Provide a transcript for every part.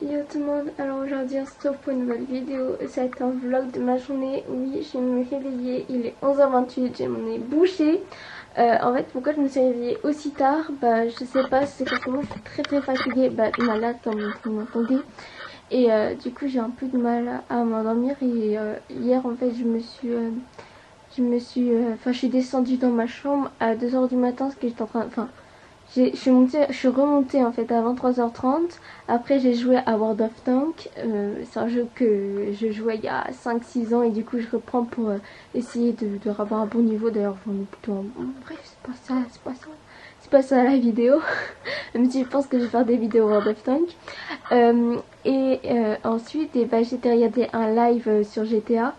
Yo tout le monde, alors aujourd'hui on se retrouve pour une nouvelle vidéo, ça va être un vlog de ma journée. Oui, je me suis réveillée, il est 11h28, j'ai mon nez bouché. En fait, pourquoi je me suis réveillée aussi tard, bah je sais pas, c'est parce que moi je suis très fatiguée, malade comme vous m'entendez. Et du coup j'ai un peu de mal à m'endormir et hier en fait je suis descendue dans ma chambre à 2h du matin parce que j'étais en train, je suis remontée en fait à 23h30. Après j'ai joué à World of Tanks. C'est un jeu que je jouais il y a 5-6 ans et du coup je reprends pour essayer de avoir un bon niveau. D'ailleurs j'en ai plutôt un bon... Bref, c'est pas ça la vidéo. Même si je pense que je vais faire des vidéos World of Tanks. Ensuite j'étais regarder un live sur GTA.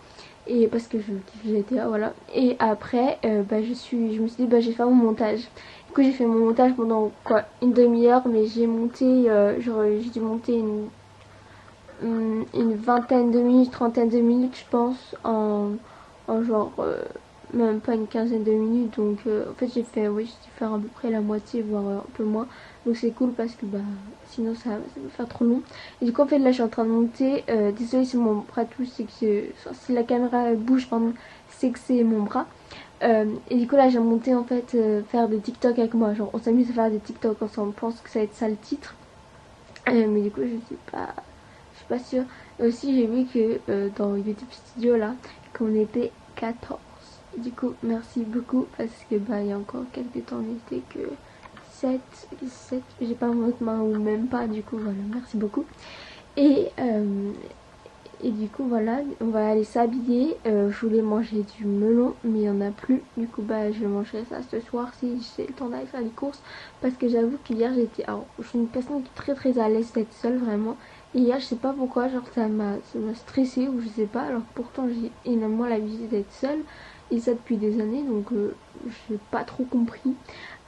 Et parce que je kiffe GTA, voilà. Et après je me suis dit je vais faire mon montage. Du coup j'ai fait mon montage pendant quoi, une demi-heure, mais j'ai monté j'ai dû monter une vingtaine de minutes, trentaine de minutes je pense en genre même pas une quinzaine de minutes. Donc en fait j'ai dû faire à peu près la moitié, voire un peu moins. Donc c'est cool parce que sinon ça va faire trop long. Et du coup en fait là je suis en train de monter. Désolée si mon bras touche, c'est que si la caméra bouge, pardon, c'est que c'est mon bras. Et du coup là j'ai monté en fait faire des TikTok avec moi, genre on s'amuse à faire des TikTok ensemble, je pense que ça va être ça le titre. Mais du coup je suis pas sûre. Et aussi j'ai vu que dans YouTube Studio là qu'on était 14. Du coup merci beaucoup parce que il y a encore quelques temps on était que 7, j'ai pas votre main ou même pas, du coup voilà, merci beaucoup. Et du coup voilà, on va aller s'habiller. Je voulais manger du melon mais il n'y en a plus. Du coup je mangerai ça ce soir si j'ai le temps d'aller faire les courses. Parce que j'avoue qu'hier alors je suis une personne qui est très à l'aise d'être seule vraiment. Et hier je sais pas pourquoi, genre ça m'a stressée ou je sais pas. Alors pourtant j'ai énormément l'habitude d'être seule. Et ça depuis des années, donc j'ai pas trop compris.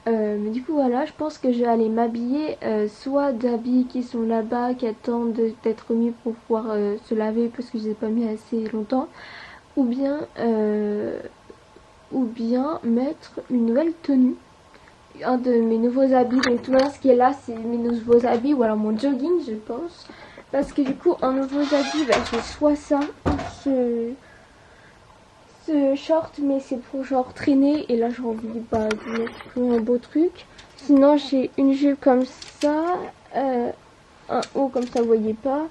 Mais du coup voilà, je pense que je vais aller m'habiller soit d'habits qui sont là-bas, qui attendent d'être mis pour pouvoir se laver parce que je les ai pas mis assez longtemps, ou bien mettre une nouvelle tenue, un de mes nouveaux habits. Donc tout ce qui est là c'est mes nouveaux habits, ou alors mon jogging je pense, parce que du coup en nouveaux habits j'ai soit ça, ce short, mais c'est pour genre traîner, et là j'ai envie de mettre un beau truc. Sinon j'ai une jupe comme ça, un haut comme ça vous voyez pas,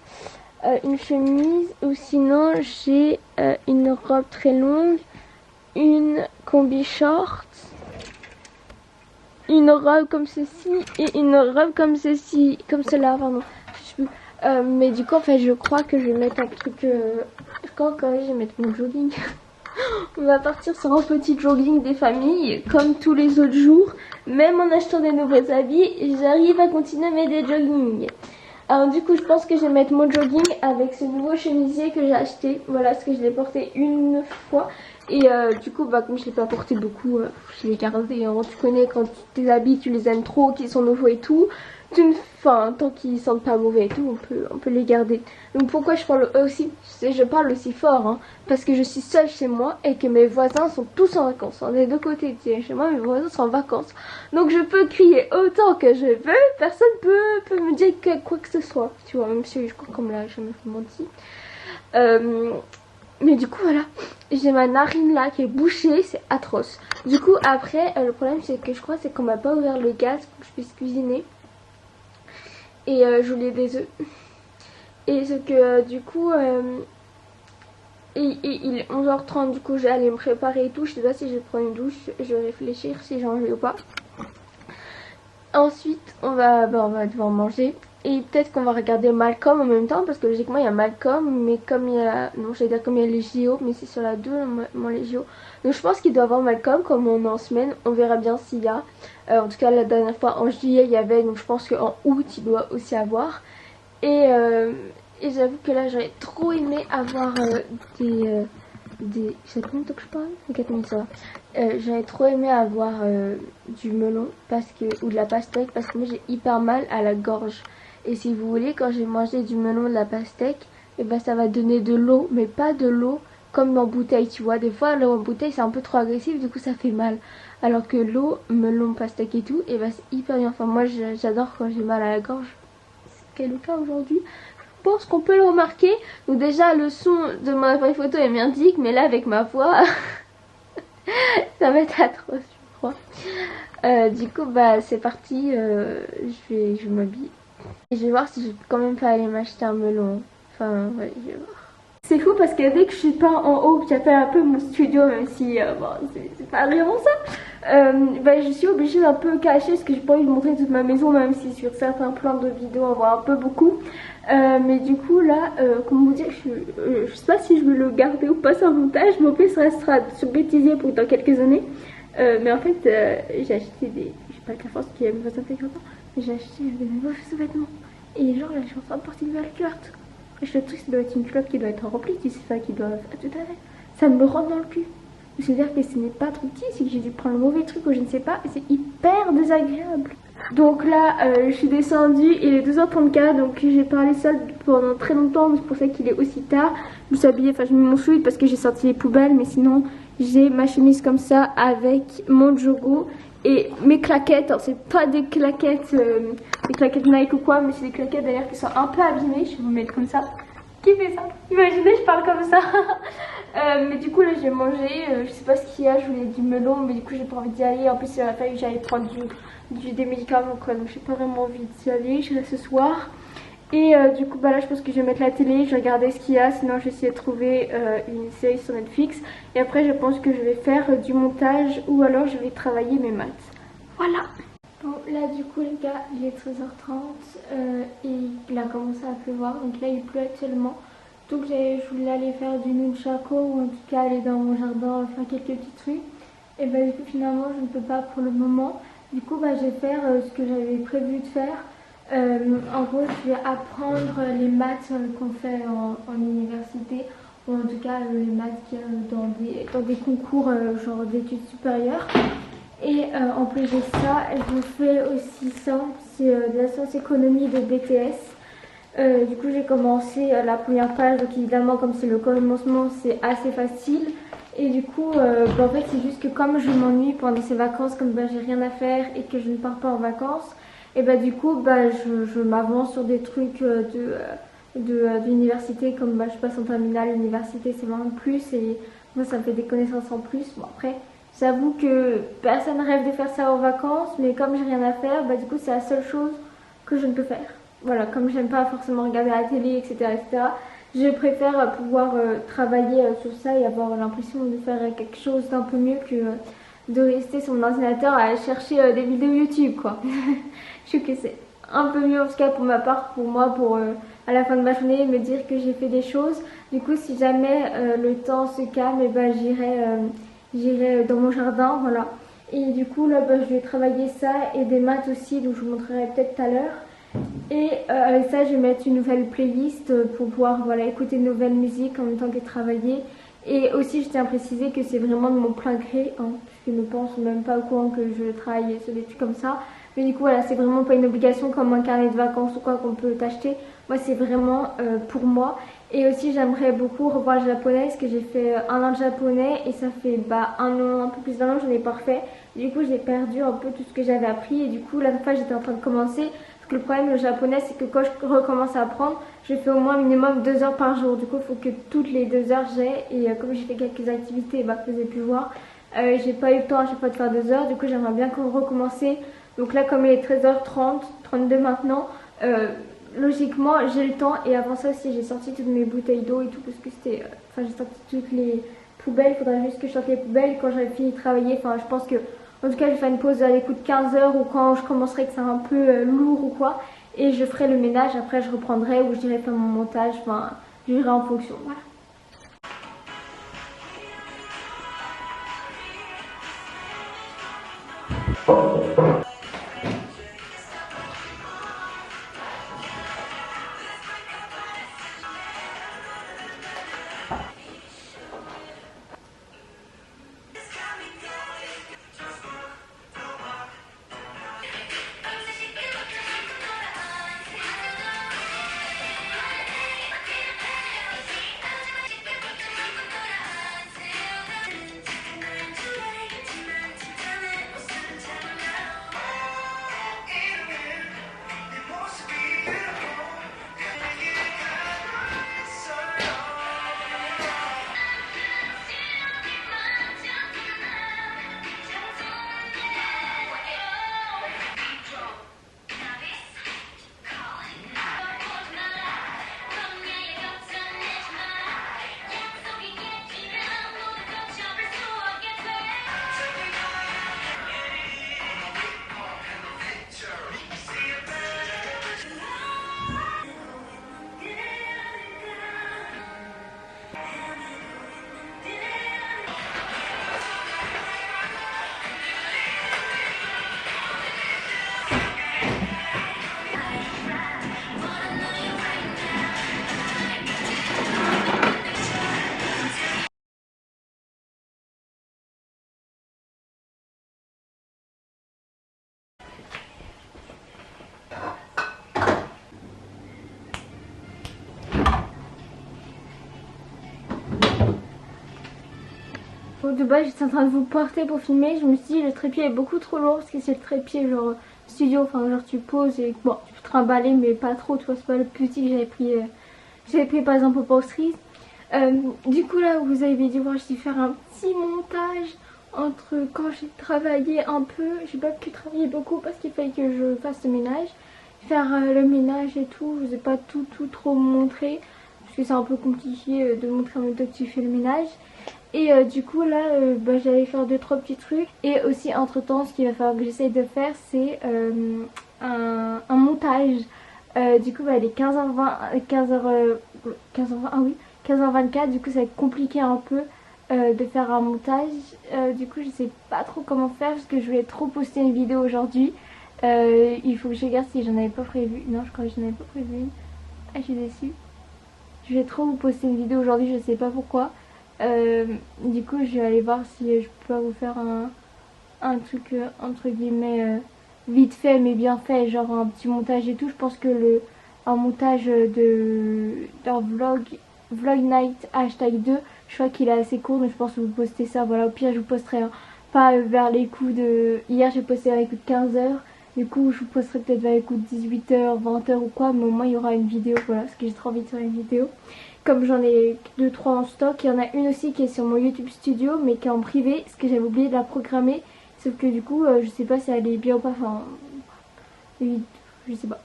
une chemise, ou sinon j'ai une robe très longue, une combi short, une robe comme ceci et une robe comme ceci, comme cela, pardon. Mais du coup en fait je crois que je vais mettre un truc, quand je vais mettre mon jogging. On va partir sur un petit jogging des familles comme tous les autres jours. Même en achetant des nouveaux habits, j'arrive à continuer mes des joggings. Alors du coup je pense que je vais mettre mon jogging avec ce nouveau chemisier que j'ai acheté. Voilà, parce que je l'ai porté une fois. Et du coup comme je l'ai pas porté beaucoup, je l'ai gardé. Hein. Tu connais quand tes habits tu les aimes trop, qu'ils sont nouveaux et tout. Tant qu'ils sentent pas mauvais et tout, on peut les garder. Donc pourquoi je parle aussi fort, hein, parce que je suis seule chez moi et que mes voisins sont tous en vacances. On est de deux côtés, chez moi mes voisins sont en vacances. Donc je peux crier autant que je veux, personne peut me dire quoi que ce soit. Tu vois, même si je crois qu'on me l'a jamais menti. Mais du coup voilà, j'ai ma narine là qui est bouchée, c'est atroce. Du coup après, le problème c'est que je crois c'est qu'on m'a pas ouvert le gaz pour que je puisse cuisiner. Et je voulais des œufs. Et ce que du coup il est 11h30, du coup j'allais me préparer et tout. Je sais pas si je vais prendre une douche, je vais réfléchir si j'en vais ou pas. Ensuite on va devoir manger. Et peut-être qu'on va regarder Malcolm en même temps, parce que logiquement il y a Malcolm, mais comme il y a... Non, j'allais dire comme il y a les JO, mais c'est sur la 2 les JO. Donc je pense qu'il doit y avoir Malcolm, comme on est en semaine, on verra bien s'il y a. En tout cas la dernière fois en juillet il y avait, donc je pense qu'en août il doit aussi avoir. Et j'avoue que là j'aurais trop aimé avoir des... Ça fait combien que je parle? 4 minutes ça va. J'aurais trop aimé avoir du melon ou de la pastèque, parce que moi j'ai hyper mal à la gorge. Et si vous voulez, quand j'ai mangé du melon, de la pastèque, et ça va donner de l'eau, mais pas de l'eau comme en bouteille, tu vois. Des fois l'eau en bouteille c'est un peu trop agressif, du coup ça fait mal. Alors que l'eau, melon, pastèque et tout, et c'est hyper bien. Enfin moi j'adore quand j'ai mal à la gorge. C'est le cas aujourd'hui. pense qu'on peut le remarquer. Donc déjà le son de mon appareil photo est merdique, mais là avec ma voix ça va être atroce je crois. Du coup bah c'est parti, je m'habille. Et je vais voir si je peux quand même pas aller m'acheter un melon. Enfin ouais, je vais voir. C'est fou parce que dès que je suis pas en haut, que j'appelle un peu mon studio, même si bon, c'est pas vraiment ça, bah, je suis obligée d'un peu cacher parce que j'ai pas envie de montrer toute ma maison, même si sur certains plans de vidéos on voit un peu beaucoup. Mais du coup là, comment vous dire, je sais pas si je vais le garder ou pas sur montage, mais au pire ça restera sur bêtisier pour dans quelques années. Mais en fait, j'ai acheté des, je sais pas la force qui me fasse intégrer, mais j'ai acheté des nouveaux sous-vêtements. Et genre là je suis en train de porter une nouvelle culotte. Le truc, ça doit être une culotte qui doit être remplie, tu sais, ça qui doit. Tout à fait. Ça me rentre dans le cul. C'est-à-dire que ce n'est pas trop petit, c'est que j'ai dû prendre le mauvais truc ou je ne sais pas, et c'est hyper désagréable. Donc là, je suis descendue, il est 2h34, donc j'ai parlé seule pendant très longtemps, c'est pour ça qu'il est aussi tard. Je me suis habillée, enfin, je mets mon sweat parce que j'ai sorti les poubelles, mais sinon, j'ai ma chemise comme ça avec mon jogo et mes claquettes. Alors, c'est pas des claquettes Nike ou quoi, mais c'est des claquettes d'ailleurs qui sont un peu abîmées. Je vais vous mettre comme ça. Qui fait ça? Imaginez, je parle comme ça. Mais du coup, là, j'ai mangé. Je sais pas ce qu'il y a, je voulais du melon, mais du coup, j'ai pas envie d'y aller. En plus, il a fallu que j'aille prendre des médicaments, quoi. Donc, j'ai pas vraiment envie d'y aller. Je reste ce soir. Et du coup bah là je pense que je vais mettre la télé, je vais regarder ce qu'il y a, sinon je vais essayer de trouver une série sur Netflix. Et après je pense que je vais faire du montage ou alors je vais travailler mes maths. Voilà. Bon là du coup les gars il est 13h30 et il a commencé à pleuvoir, donc là il pleut actuellement. Donc je voulais aller faire du nunchako ou en tout cas aller dans mon jardin faire quelques petits trucs. Et bah du coup finalement je ne peux pas pour le moment. Du coup bah je vais faire ce que j'avais prévu de faire. En gros, je vais apprendre les maths qu'on fait en université, ou en tout cas les maths qu'il y a dans des concours genre d'études supérieures. Et en plus de ça, je fais aussi ça, c'est de la science économie de BTS. Du coup, j'ai commencé la première page, donc évidemment, comme c'est le commencement, c'est assez facile. Et du coup, bah, en fait, c'est juste que comme je m'ennuie pendant ces vacances, comme bah, j'ai rien à faire et que je ne pars pas en vacances, et bah du coup bah je m'avance sur des trucs d'université, comme bah, je passe en terminale, l'université c'est vraiment plus et moi ça me fait des connaissances en plus. Bon après j'avoue que personne rêve de faire ça en vacances, mais comme j'ai rien à faire, bah du coup c'est la seule chose que je ne peux faire. Voilà, comme j'aime pas forcément regarder la télé, etc. Je préfère pouvoir travailler sur ça et avoir l'impression de faire quelque chose d'un peu mieux que de rester sur mon ordinateur à chercher des vidéos YouTube quoi. Je trouve que c'est un peu mieux en tout cas pour ma part, pour moi, pour à la fin de ma journée me dire que j'ai fait des choses. Du coup si jamais le temps se calme, et ben j'irai dans mon jardin, voilà. Et du coup là bah, je vais travailler ça et des maths aussi, donc je vous montrerai peut-être tout à l'heure. Et avec ça je vais mettre une nouvelle playlist pour pouvoir voilà, écouter de nouvelles musiques en même temps que travailler. Et aussi je tiens à préciser que c'est vraiment de mon plein gré, hein, puisqu'ils ne pensent même pas au courant que je travaille sur des trucs comme ça. Mais du coup voilà, c'est vraiment pas une obligation comme un carnet de vacances ou quoi qu'on peut t'acheter. Moi c'est vraiment pour moi. Et aussi j'aimerais beaucoup revoir le japonais parce que j'ai fait 1 an de japonais et ça fait bah, un peu plus d'1 an que je n'ai pas refait. Du coup j'ai perdu un peu tout ce que j'avais appris et du coup la dernière fois j'étais en train de commencer. Parce que le problème le japonais c'est que quand je recommence à apprendre, je fais au moins minimum 2 heures par jour. Du coup il faut que toutes les 2 heures j'ai et comme j'ai fait quelques activités bah, que vous avez pu voir, j'ai pas eu le temps à chaque fois de faire 2 heures. Du coup j'aimerais bien recommencer. Donc là comme il est 13h30, 32 maintenant, logiquement j'ai le temps. Et avant ça aussi j'ai sorti toutes mes bouteilles d'eau et tout parce que c'était... Enfin j'ai sorti toutes les poubelles, il faudrait juste que je sorte les poubelles. Quand j'aurai fini de travailler, enfin je pense que... En tout cas je vais faire une pause à l'écoute de 15 heures ou quand je commencerai que c'est un peu lourd ou quoi. Et je ferai le ménage, après je reprendrai ou je dirai faire mon montage, enfin je verrai en fonction, voilà. coup de base j'étais en train de vous porter pour filmer. Je me suis dit le trépied est beaucoup trop lourd parce que c'est le trépied genre studio, enfin genre tu poses et bon tu peux trimballer mais pas trop, tu vois, c'est pas le petit que j'avais pris par exemple au Postries. Du coup là vous avez dû voir, j'ai dû faire un petit montage entre quand j'ai travaillé un peu, j'ai pas pu travailler beaucoup parce qu'il fallait que je fasse le ménage, faire le ménage et tout. Je vous ai pas tout trop montré parce que c'est un peu compliqué de montrer en même temps que tu fais le ménage. Et du coup là j'allais faire 2-3 petits trucs. Et aussi entre temps ce qu'il va falloir que j'essaye de faire c'est un montage. Du coup il est 15h20, 15h20, ah oui 15h24, du coup ça va être compliqué un peu de faire un montage. Du coup je sais pas trop comment faire parce que je voulais trop poster une vidéo aujourd'hui. Il faut que je regarde si j'en avais pas prévu. Non, je crois que j'en avais pas prévu une. Ah, je suis déçue. Je vais trop vous poster une vidéo aujourd'hui, je sais pas pourquoi. Du coup je vais aller voir si je peux pas vous faire un truc entre guillemets vite fait mais bien fait, genre un petit montage et tout. Je pense que un montage d'un vlog night #2, je crois qu'il est assez court, donc je pense que vous postez ça. Voilà, au pire je vous posterai pas vers les coups de... Hier j'ai posté vers les coups de 15h, du coup je vous posterai peut-être vers les coups de 18h, 20h ou quoi, mais au moins il y aura une vidéo, voilà, parce que j'ai trop envie de faire une vidéo. Comme j'en ai 2-3 en stock, il y en a une aussi qui est sur mon YouTube Studio mais qui est en privé, parce que j'avais oublié de la programmer. Sauf que du coup je sais pas si elle est bien ou pas, enfin je sais pas.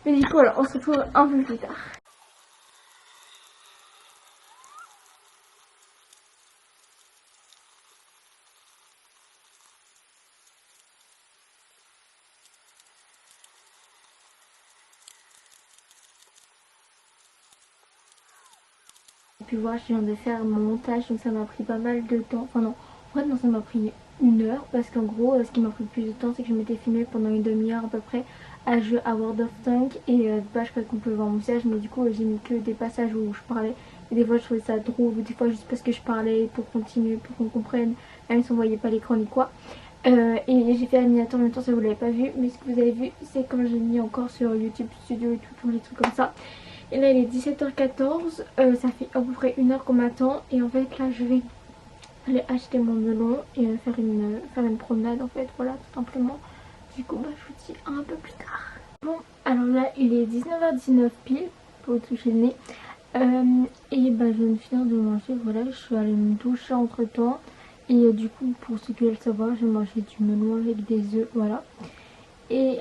Mais du coup voilà, on se retrouve un peu plus tard. Et puis voilà, je viens de faire mon montage, donc ça m'a pris pas mal de temps. Enfin non, en fait non, ça m'a pris 1 heure parce qu'en gros ce qui m'a pris le plus de temps c'est que je m'étais filmée pendant une demi-heure à peu près à jouer à World of Tanks. Et je crois qu'on peut voir mon visage, mais du coup j'ai mis que des passages où je parlais. Et des fois je trouvais ça drôle, ou des fois juste parce que je parlais pour continuer, pour qu'on comprenne, même si on voyait pas l'écran ni quoi. Et j'ai fait la miniature en même temps, ça vous l'avez pas vu, mais ce que vous avez vu c'est quand j'ai mis encore sur YouTube Studio et tout, tous les trucs comme ça. Et là il est 17h14, ça fait à peu près 1 heure qu'on m'attend. Et en fait là je vais aller acheter mon melon et faire une promenade en fait, voilà tout simplement. Du coup je vous dis un peu plus tard. Bon alors là il est 19h19 pile pour toucher le nez. Et je viens de finir de manger, voilà, je suis allée me doucher entre temps. Et du coup pour ceux qui veulent savoir, j'ai mangé du melon avec des œufs, voilà. Et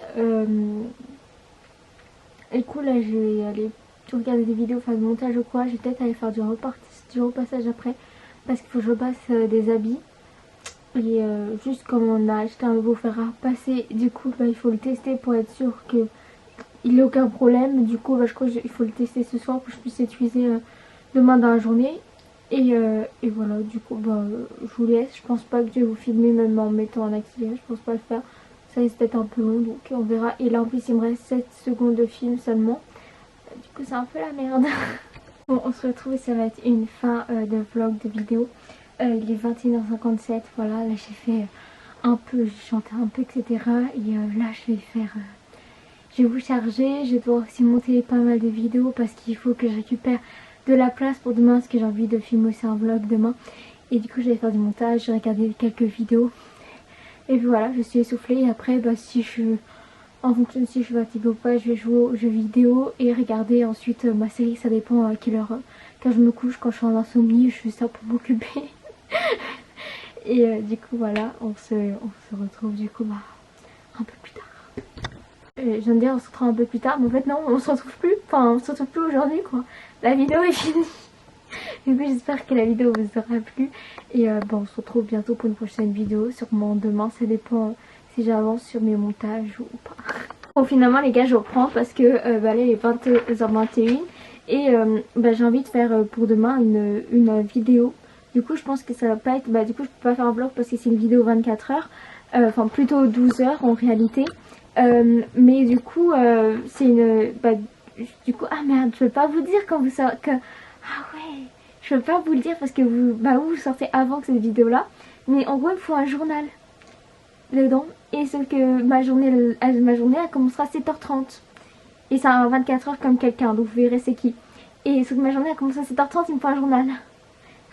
du coup là je vais aller regarder des vidéos, faire du montage ou quoi. Je vais peut-être aller faire du repassage après parce qu'il faut que je repasse des habits. Et juste comme on a acheté un nouveau fer à repasser, du coup il faut le tester pour être sûr que il n'y a aucun problème. Du coup je crois qu'il faut le tester ce soir pour que je puisse l'utiliser demain dans la journée. Et voilà, du coup je vous laisse. Je pense pas que je vais vous filmer même en mettant en accéléré, je pense pas le faire. Ça risque d'être un peu long, donc on verra. Et là en plus il me reste 7 secondes de film seulement. Du coup c'est un peu la merde. Bon, on se retrouve et ça va être une fin de vlog, de vidéo. Il est 21h57, voilà, là j'ai fait un peu, j'ai chanté un peu, etc. Et là je vais faire... je vais vous charger, je vais devoir aussi monter pas mal de vidéos parce qu'il faut que je récupère de la place pour demain parce que j'ai envie de filmer aussi un vlog demain. Et du coup je vais faire du montage, je vais regarder quelques vidéos. Et puis voilà, je suis essoufflée et après si je... En fonction de si je suis fatiguée ou pas, je vais jouer aux jeux vidéo et regarder ensuite ma série. Ça dépend à quelle heure. Quand je me couche, quand je suis en insomnie, je fais ça pour m'occuper. Et du coup voilà, on se retrouve du coup un peu plus tard. Je viens de dire on se retrouve un peu plus tard, mais en fait non, on se retrouve plus. Enfin, on se retrouve plus aujourd'hui quoi. La vidéo est finie. Du coup j'espère que la vidéo vous aura plu. Et on se retrouve bientôt pour une prochaine vidéo. Sûrement demain, ça dépend si j'avance sur mes montages ou pas. Bon finalement les gars je reprends parce que là il est 20h21 et j'ai envie de faire pour demain une vidéo. Du coup je pense que ça va pas être... du coup je peux pas faire un vlog parce que c'est une vidéo 24h. Enfin plutôt 12h en réalité. Mais du coup c'est une... du coup ah merde, je peux pas vous dire quand vous sortez... Ah ouais, je peux pas vous le dire parce que vous sortez avant que cette vidéo là. Mais en gros il me faut un journal dedans. Et sauf que ma journée elle commencera à 7h30. Et c'est un 24h comme quelqu'un, donc vous verrez c'est qui. Et sauf que ma journée elle commence à 7h30, il me faut un journal.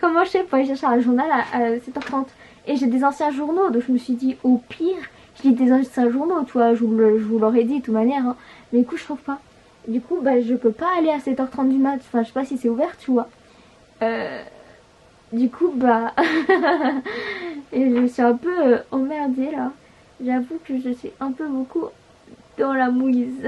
comment je fais pour aller chercher un journal à 7h30? Et j'ai des anciens journaux, donc je me suis dit au pire, je lis des anciens journaux, tu vois, je vous l'aurais dit de toute manière, hein. Mais du coup je trouve pas. Du coup bah je peux pas aller à 7h30 du mat, enfin je sais pas si c'est ouvert, tu vois. Du coup bah et je suis un peu emmerdée là. J'avoue que je suis un peu beaucoup dans la mouise.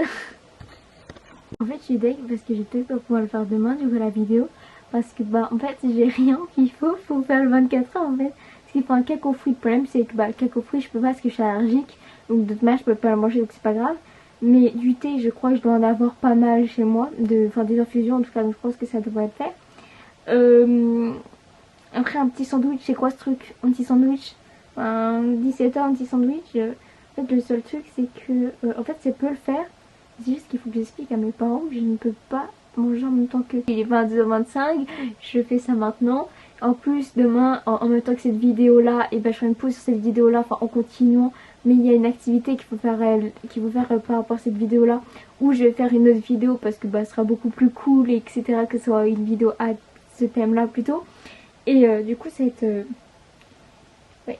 En fait je suis deg parce que j'ai peut-être pas pouvoir le faire demain du coup la vidéo. Parce que bah en fait j'ai rien qu'il faut pour faire le 24 heures en fait. Parce qu'il faut un cake aux fruits. Le problème c'est que bah le cake aux fruits je peux pas parce que je suis allergique. Donc de toute manière je peux pas le manger donc c'est pas grave. Mais du thé je crois que je dois en avoir pas mal chez moi. Enfin des infusions en tout cas donc je pense que ça devrait être fait. Après un petit sandwich, c'est quoi ce truc? Un petit sandwich, un 17h, un petit sandwich. En fait le seul truc c'est que en fait ça peut le faire. C'est juste qu'il faut que j'explique à mes parents que je ne peux pas manger en même temps que. Il est 22h25, je fais ça maintenant. En plus demain en même temps que cette vidéo là, et ben je ferai une pause sur cette vidéo là, enfin en continuant. Mais il y a une activité qu'il faut faire, par rapport à cette vidéo là, où je vais faire une autre vidéo parce que bah, ce sera beaucoup plus cool et etc. que ce soit une vidéo à ce thème là plutôt. Et du coup ça va être... ouais.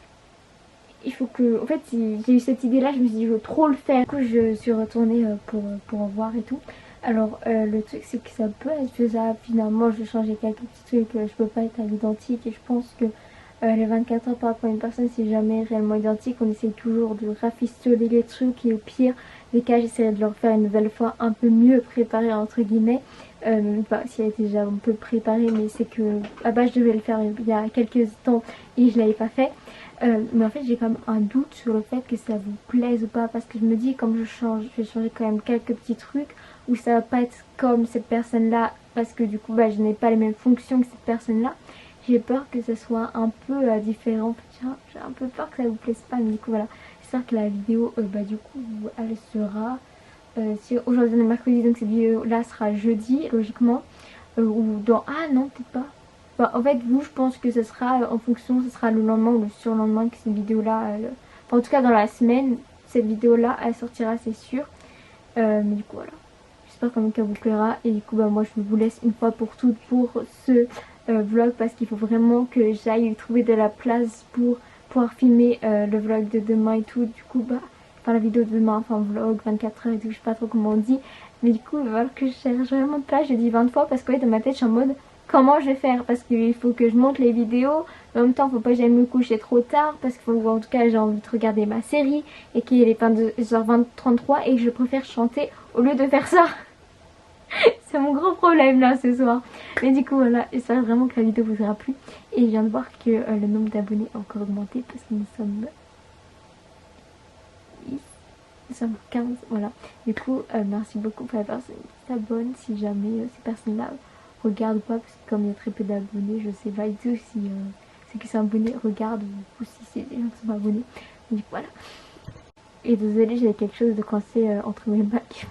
Il faut que... En fait j'ai eu cette idée là, je me suis dit je veux trop le faire. Du coup je suis retournée pour en voir et tout. Alors le truc c'est que ça peut être faisable. Finalement je vais changer quelques petits trucs. Je peux pas être à l'identique et je pense que les 24 heures par rapport à une personne c'est jamais réellement identique. On essaye toujours de rafistoler les trucs et au pire des cas j'essaierai de leur faire une nouvelle fois un peu mieux préparée entre guillemets. Bah, si elle était déjà un peu préparée mais c'est que à base je devais le faire il y a quelques temps et je l'avais pas fait. Mais en fait j'ai quand même un doute sur le fait que ça vous plaise ou pas parce que je me dis comme je vais changer quand même quelques petits trucs où ça va pas être comme cette personne là parce que du coup bah, je n'ai pas les mêmes fonctions que cette personne là. J'ai peur que ça soit un peu différent. J'ai un peu peur que ça vous plaise pas mais du coup voilà. J'espère que la vidéo bah, du coup elle sera aujourd'hui on est mercredi donc cette vidéo là sera jeudi logiquement. Ou dans... Ah non peut-être pas. Enfin, en fait vous je pense que ce sera en fonction, ce sera le lendemain ou le surlendemain que cette vidéo là enfin, en tout cas dans la semaine cette vidéo là elle sortira c'est sûr. Mais du coup voilà, j'espère quand même qu'elle vous plaira et du coup bah moi je vous laisse une fois pour toutes pour ce vlog parce qu'il faut vraiment que j'aille trouver de la place pour pouvoir filmer le vlog de demain et tout. Du coup bah enfin la vidéo de demain, enfin vlog 24 heures et tout, je sais pas trop comment on dit. Mais du coup il va falloir que je cherche vraiment de place, je dis 20 fois parce que ouais, dans ma tête je suis en mode comment je vais faire parce qu'il faut que je monte les vidéos. En même temps faut pas que j'aille me coucher trop tard parce qu'il faut en tout cas j'ai envie de regarder ma série et qu'il est 22h33 et que je préfère chanter au lieu de faire ça. C'est mon gros problème là ce soir. Mais du coup voilà, j'espère vraiment que la vidéo vous aura plu. Et je viens de voir que le nombre d'abonnés a encore augmenté parce que nous sommes 15, voilà. Du coup merci beaucoup pour la personne qui s'abonne. Si jamais ces personnes là regardent ou pas, parce que comme il y a très peu d'abonnés, je sais pas du tout si ceux qui sont abonnés regardent ou si c'est des gens qui sont pas abonnés. Du coup voilà. Et désolée, j'avais quelque chose de coincé entre mes bacs.